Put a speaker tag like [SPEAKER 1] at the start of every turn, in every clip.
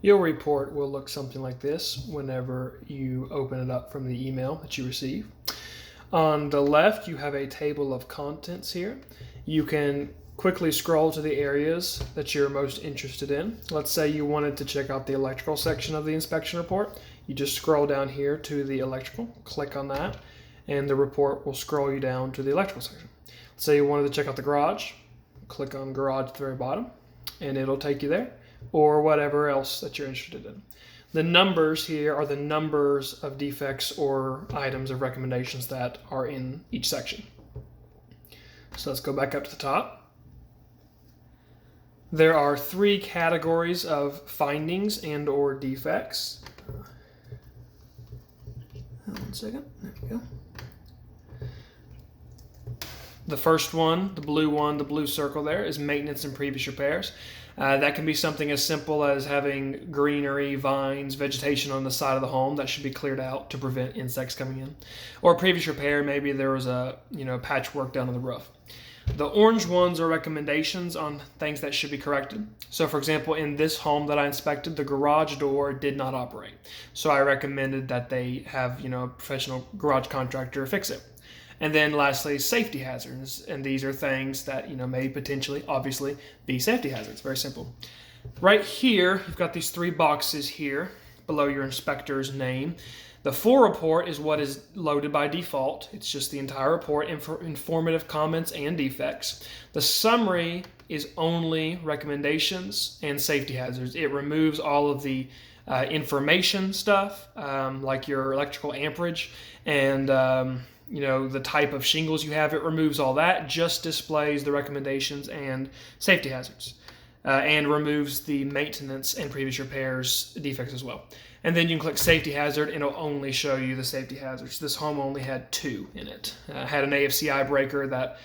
[SPEAKER 1] Your report will look something like this whenever you open it up from the email that you receive. On the left, you have a table of contents here. You can quickly scroll to the areas that you're most interested in. Let's say you wanted to check out the electrical section of the inspection report. You just scroll down here to the electrical, click on that, and the report will scroll you down to the electrical section. Let's say you wanted to check out the garage, click on garage at the very bottom, and it'll take you there, or whatever else that you're interested in. The numbers here are the numbers of defects or items of recommendations that are in each section. So let's go back up to the top. There are 3 categories of findings and or defects. One second, there we go. The first one, the blue circle there, is maintenance and previous repairs. That can be something as simple as having greenery, vines, vegetation on the side of the home that should be cleared out to prevent insects coming in. Or previous repair, maybe there was a patchwork down on the roof. The orange ones are recommendations on things that should be corrected. So for example, in this home that I inspected, the garage door did not operate. So I recommended that they have a professional garage contractor fix it. And then lastly, safety hazards. And these are things that may potentially, obviously, be safety hazards. Very simple. Right here, you've got these 3 boxes here below your inspector's name. The full report is what is loaded by default. It's just the entire report, informative comments and defects. The summary is only recommendations and safety hazards. It removes all of the information stuff, like your electrical amperage and the type of shingles you have. It removes all that, just displays the recommendations and safety hazards, and removes the maintenance and previous repairs defects as well. And then you can click safety hazard and it'll only show you the safety hazards. This home only had 2 in it. Had an AFCI breaker that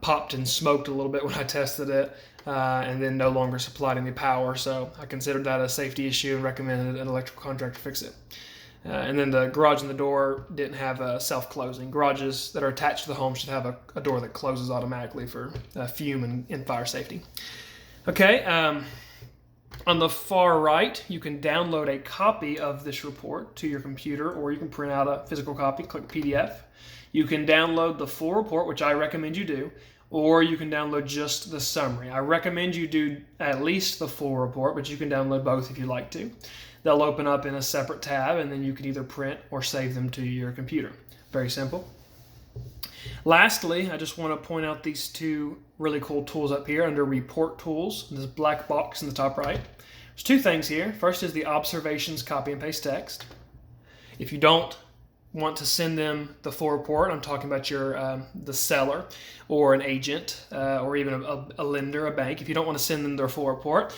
[SPEAKER 1] popped and smoked a little bit when I tested it, and then no longer supplied any power. So I considered that a safety issue and recommended an electrical contractor fix it. And then the garage and the door didn't have a self-closing. Garages that are attached to the home should have a door that closes automatically for fume and fire safety. Okay, on the far right, you can download a copy of this report to your computer, or you can print out a physical copy, click PDF. You can download the full report, which I recommend you do, or you can download just the summary. I recommend you do at least the full report, but you can download both if you like to. They'll open up in a separate tab, and then you can either print or save them to your computer. Very simple. Lastly, I just want to point out these 2 really cool tools up here under Report Tools, this black box in the top right. There's 2 things here. First is the observations copy and paste text. If you don't want to send them the full report, I'm talking about the seller or an agent or even a lender, a bank. If you don't want to send them their full report,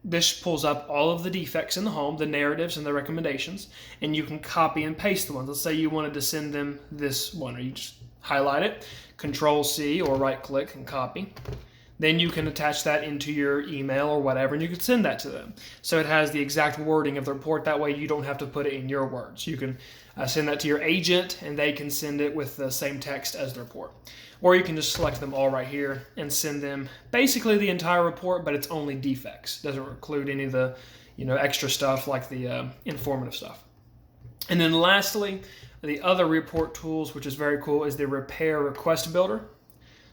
[SPEAKER 1] this pulls up all of the defects in the home, the narratives and the recommendations, and you can copy and paste the ones. Let's say you wanted to send them this one, or you just highlight it, Control-C or right-click and copy. Then you can attach that into your email or whatever, and you can send that to them. So it has the exact wording of the report. That way you don't have to put it in your words. You can send that to your agent, and they can send it with the same text as the report. Or you can just select them all right here and send them basically the entire report, but it's only defects. Doesn't include any of the extra stuff like the informative stuff. And then lastly, the other report tools, which is very cool, is the Repair Request Builder.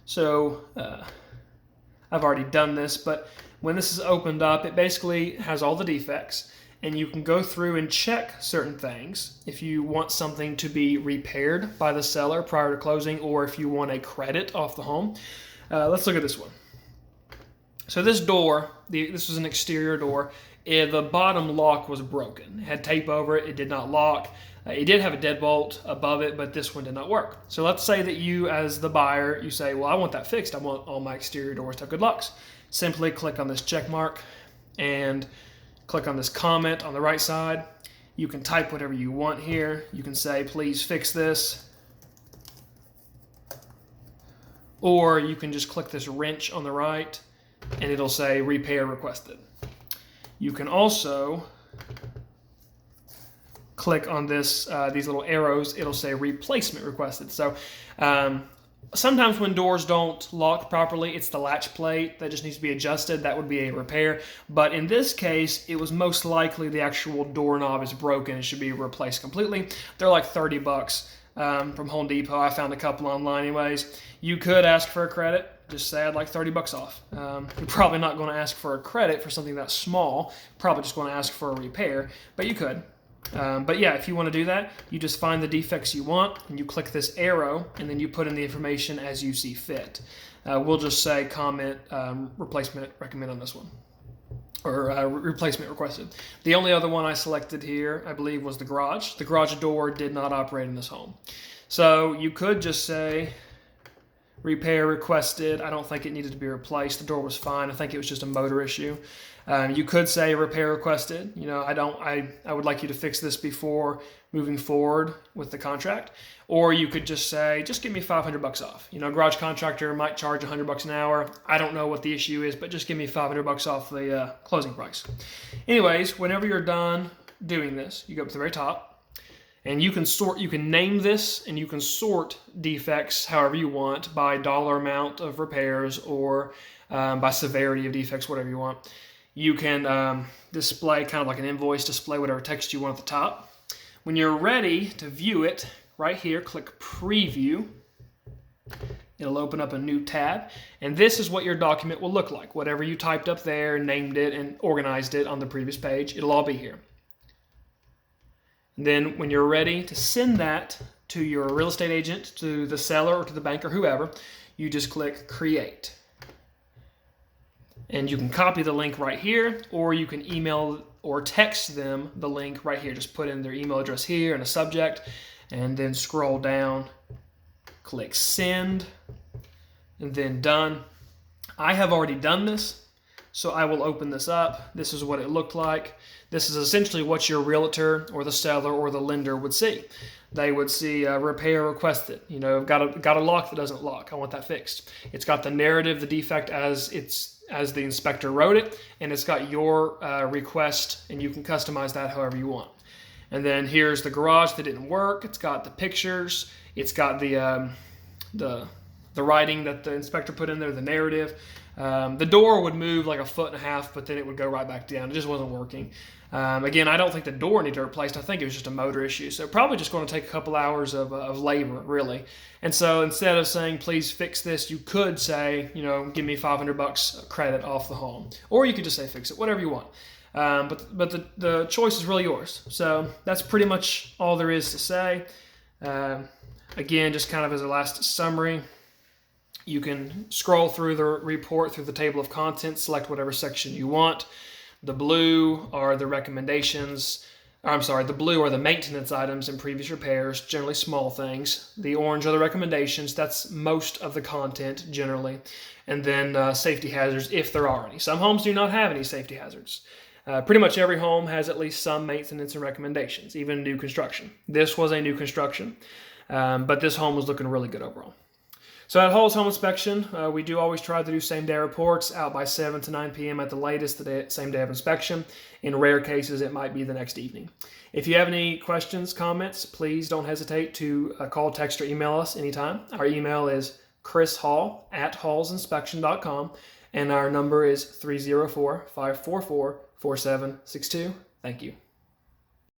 [SPEAKER 1] So I've already done this, but when this is opened up, it basically has all the defects, and you can go through and check certain things if you want something to be repaired by the seller prior to closing, or if you want a credit off the home. Let's look at this one. So this door, this was an exterior door. The bottom lock was broken. It had tape over it. It did not lock. It did have a deadbolt above it, but this one did not work. So let's say that you, as the buyer, you say, well, I want that fixed. I want all my exterior doors to have good locks. Simply click on this check mark and click on this comment on the right side. You can type whatever you want here. You can say, please fix this. Or you can just click this wrench on the right, and it'll say repair requested. You can also click on this these little arrows. It'll say replacement requested. So Sometimes when doors don't lock properly, it's the latch plate that just needs to be adjusted. That would be a repair. But in this case, it was most likely the actual doorknob is broken and should be replaced completely. They're like $30 from Home Depot. I found a couple online anyways. You could ask for a credit. Just say I'd like $30 off. You're probably not going to ask for a credit for something that small. Probably just going to ask for a repair, but you could. But yeah, if you want to do that, you just find the defects you want and you click this arrow and then you put in the information as you see fit. We'll just say comment replacement recommend on this one, or replacement requested. The only other one I selected here, I believe, was the garage. The garage door did not operate in this home. So you could just say repair requested. I don't think it needed to be replaced. The door was fine. I think it was just a motor issue. You could say repair requested. I would like you to fix this before moving forward with the contract. Or you could just say, just give me $500 off. Garage contractor might charge $100 an hour. I don't know what the issue is, but just give me $500 off the closing price. Anyways, whenever you're done doing this, you go up to the very top. And you can name this and you can sort defects however you want, by dollar amount of repairs or by severity of defects, whatever you want. You can display kind of like an invoice, display whatever text you want at the top. When you're ready to view it, right here, click Preview. It'll open up a new tab. And this is what your document will look like. Whatever you typed up there, named it, and organized it on the previous page, it'll all be here. Then when you're ready to send that to your real estate agent, to the seller, or to the bank, or whoever, you just click Create. And you can copy the link right here, or you can email or text them the link right here. Just put in their email address here and a subject, and then scroll down, click Send, and then Done. I have already done this, so I will open this up. This is what it looked like. This is essentially what your realtor or the seller or the lender would see. They would see repair requested. Got a lock that doesn't lock. I want that fixed. It's got the narrative, the defect as the inspector wrote it, and it's got your request, and you can customize that however you want. And then here's the garage that didn't work. It's got the pictures. It's got the writing that the inspector put in there, the narrative. The door would move like 1.5 feet, but then it would go right back down. It just wasn't working. Again, I don't think the door needed replaced. I think it was just a motor issue. So probably just going to take a couple hours of labor, really. And so instead of saying, please fix this, you could say, give me $500 credit off the home. Or you could just say, fix it, whatever you want. But the choice is really yours. So that's pretty much all there is to say. Again, just kind of as a last summary, you can scroll through the report, through the table of contents, select whatever section you want. The blue are the recommendations. The blue are the maintenance items and previous repairs, generally small things. The orange are the recommendations. That's most of the content, generally. And then safety hazards, if there are any. Some homes do not have any safety hazards. Pretty much every home has at least some maintenance and recommendations, even new construction. This was a new construction, but this home was looking really good overall. So at Hall's Home Inspection, we do always try to do same-day reports out by 7 to 9 p.m. at the latest, the same day of inspection. In rare cases, it might be the next evening. If you have any questions, comments, please don't hesitate to call, text, or email us anytime. Our email is chrishall@hallsinspection.com, and our number is 304-544-4762. Thank you.